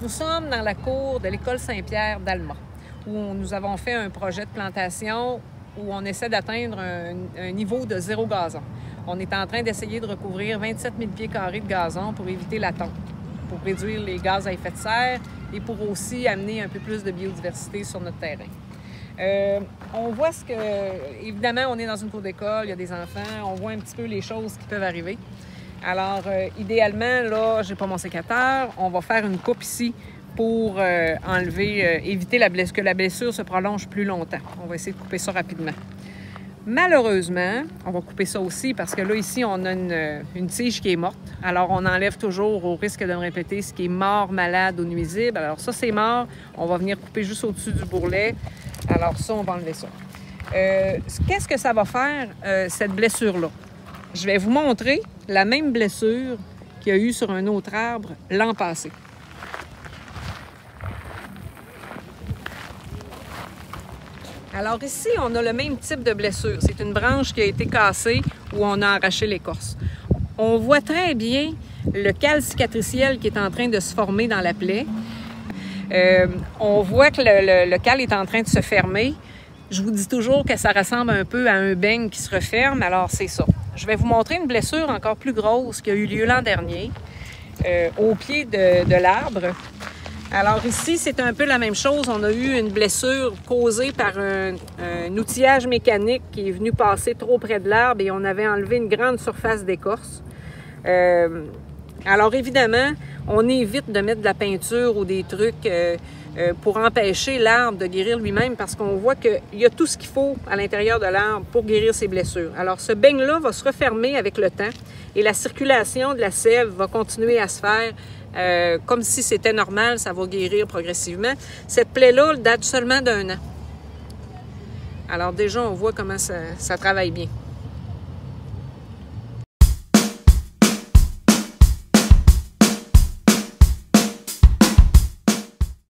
Nous sommes dans la cour de l'école Saint-Pierre d'Alma, où nous avons fait un projet de plantation où on essaie d'atteindre un niveau de 0 gazon. On est en train d'essayer de recouvrir 27 000 pieds carrés de gazon pour éviter la tonte, pour réduire les gaz à effet de serre et pour aussi amener un peu plus de biodiversité sur notre terrain. On voit évidemment, on est dans une cour d'école, il y a des enfants, on voit un petit peu les choses qui peuvent arriver. Alors, idéalement, là, j'ai pas mon sécateur, on va faire une coupe ici pour éviter que la blessure se prolonge plus longtemps. On va essayer de couper ça rapidement. Malheureusement, on va couper ça aussi parce que là, ici, on a une tige qui est morte. Alors, on enlève toujours, au risque de me répéter, ce qui est mort, malade ou nuisible. Alors ça, c'est mort. On va venir couper juste au-dessus du bourrelet. Alors ça, on va enlever ça. Qu'est-ce que ça va faire, cette blessure-là? Je vais vous montrer la même blessure qu'il y a eu sur un autre arbre l'an passé. Alors ici, on a le même type de blessure. C'est une branche qui a été cassée où on a arraché l'écorce. On voit très bien le cal cicatriciel qui est en train de se former dans la plaie. On voit que le cal est en train de se fermer. Je vous dis toujours que ça ressemble un peu à un beigne qui se referme, alors c'est ça. Je vais vous montrer une blessure encore plus grosse qui a eu lieu l'an dernier, au pied de l'arbre. Alors ici, c'est un peu la même chose. On a eu une blessure causée par un outillage mécanique qui est venu passer trop près de l'arbre et on avait enlevé une grande surface d'écorce. Alors évidemment, on évite de mettre de la peinture ou des trucs pour empêcher l'arbre de guérir lui-même parce qu'on voit qu'il y a tout ce qu'il faut à l'intérieur de l'arbre pour guérir ses blessures. Alors ce beigne-là va se refermer avec le temps et la circulation de la sève va continuer à se faire comme si c'était normal, ça va guérir progressivement. Cette plaie-là date seulement d'1 an. Alors déjà, on voit comment ça travaille bien.